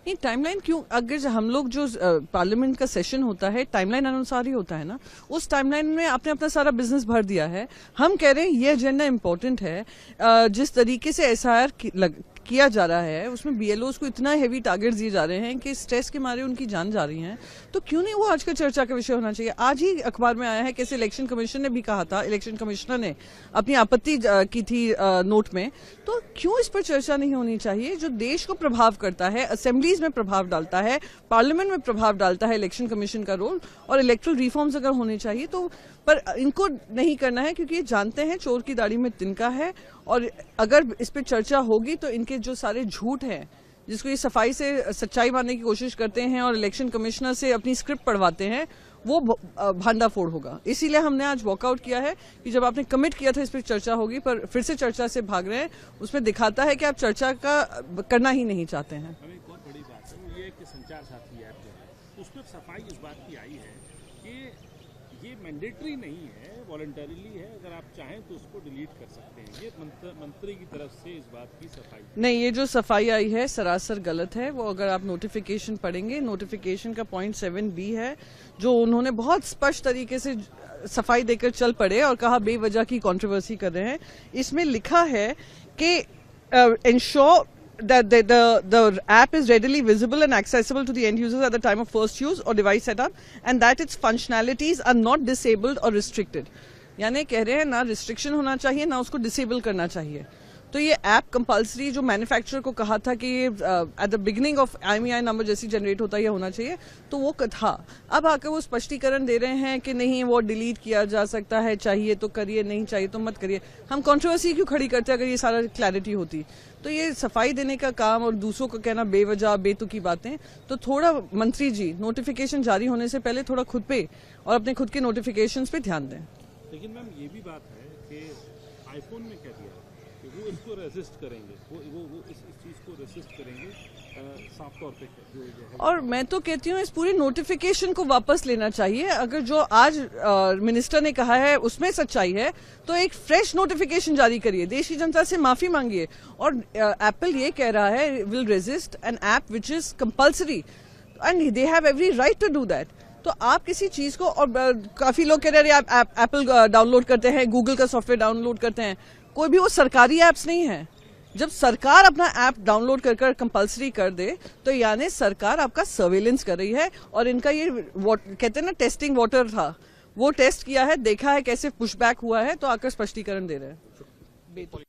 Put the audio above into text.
नहीं, टाइमलाइन क्यों? अगर हम लोग जो पार्लियामेंट का सेशन होता है टाइमलाइन अनुसार ही होता है ना। उस टाइमलाइन में आपने अपना सारा बिजनेस भर दिया है। हम कह रहे हैं ये एजेंडा इम्पोर्टेंट है। जिस तरीके से एसआईआर किया जा रहा है उसमें बीएलओज को इतना हेवी टारगेट दिए जा रहे हैं कि स्ट्रेस के मारे उनकी जान जा रही है। तो क्यों नहीं वो आज का चर्चा का विषय होना चाहिए? आज ही अखबार में आया है कैसे इलेक्शन कमीशन ने भी कहा था, इलेक्शन कमिश्नर ने अपनी आपत्ति की थी नोट में। तो क्यों इस पर चर्चा नहीं होनी चाहिए? जो देश को प्रभाव करता है, असेंबलीज में प्रभाव डालता है, पार्लियामेंट में प्रभाव डालता है इलेक्शन कमीशन का रोल, और इलेक्ट्रल रिफॉर्म्स अगर होने चाहिए तो पर इनको नहीं करना है क्योंकि ये जानते हैं चोर की दाढ़ी में तिनका है। और अगर इस पर चर्चा होगी तो इनके जो सारे झूठ हैं जिसको ये सफाई से सच्चाई मानने की कोशिश करते हैं और इलेक्शन कमिश्नर से अपनी स्क्रिप्ट पढ़वाते हैं, वो भांडाफोड़ होगा। इसीलिए हमने आज वॉकआउट किया है कि जब आपने कमिट किया था इस पर चर्चा होगी, पर फिर से चर्चा से भाग रहे हैं, उसमें दिखाता है कि आप चर्चा का करना ही नहीं चाहते हैं। एक और बड़ी बात है वो ये कि संचार साथी ऐप जो है उसमें सफाई इस बात की आई है कि ये मैंडेटरी नहीं है, वॉलंटरीली है। अगर आप चाहें तो उसको डिलीट कर सकते हैं। ये मंत्री की तरफ से इस बात की सफाई नहीं, ये जो सफाई आई है सरासर गलत है। वो अगर आप नोटिफिकेशन पढ़ेंगे, नोटिफिकेशन का पॉइंट 7B है जो उन्होंने बहुत स्पष्ट तरीके से सफाई देकर चल पड़े और कहा बेवजह की कंट्रोवर्सी कर रहे हैं। इसमें लिखा है कि ensure that the app is readily visible and accessible to the end users at the time of first use or device setup, and that its functionalities are not disabled or restricted। यानी कह रहे हैं ना restriction होना चाहिए ना उसको disable करना चाहिए। तो ये ऐप कंपलसरी जो मैन्युफैक्चरर को कहा था कि at the beginning of IMEI number जैसी जनरेट होता है होना चाहिए, तो वो था। अब आकर वो स्पष्टीकरण दे रहे हैं कि नहीं वो डिलीट किया जा सकता है, चाहिए तो करिए, नहीं चाहिए तो मत करिए। हम कंट्रोवर्सी क्यों खड़ी करते अगर ये सारा क्लैरिटी होती? तो ये सफाई देने का काम और दूसरों को कहना बेवजह बेतुकी बातें। तो थोड़ा मंत्री जी नोटिफिकेशन जारी होने से पहले थोड़ा खुद पे और अपने खुद के नोटिफिकेशंस पे ध्यान दें। लेकिन मैम ये भी बात है कि आईफोन में कह दिया कि वो इसको रेजिस्ट करेंगे, वो इस चीज को रेजिस्ट करेंगे साफ तौर पे जो है। और मैं तो कहती हूँ इस पूरी नोटिफिकेशन को वापस लेना चाहिए। अगर जो आज मिनिस्टर ने कहा है उसमें सच्चाई है तो एक फ्रेश नोटिफिकेशन जारी करिए, देश की जनता से माफी मांगिए। और एप्पल ये कह रहा है will resist an app which is compulsory and they have every right to do that. तो आप किसी चीज को, और काफी लोग कह रहे हैं आप एप्पल डाउनलोड करते हैं, गूगल का सॉफ्टवेयर डाउनलोड करते हैं, कोई भी वो सरकारी एप्स नहीं है। जब सरकार अपना ऐप डाउनलोड कर कंपलसरी कर दे तो यानी सरकार आपका सर्वेलेंस कर रही है। और इनका ये कहते हैं ना टेस्टिंग वाटर था, वो टेस्ट किया है, देखा है कैसे पुशबैक हुआ है, तो आकर स्पष्टीकरण दे रहे हैं।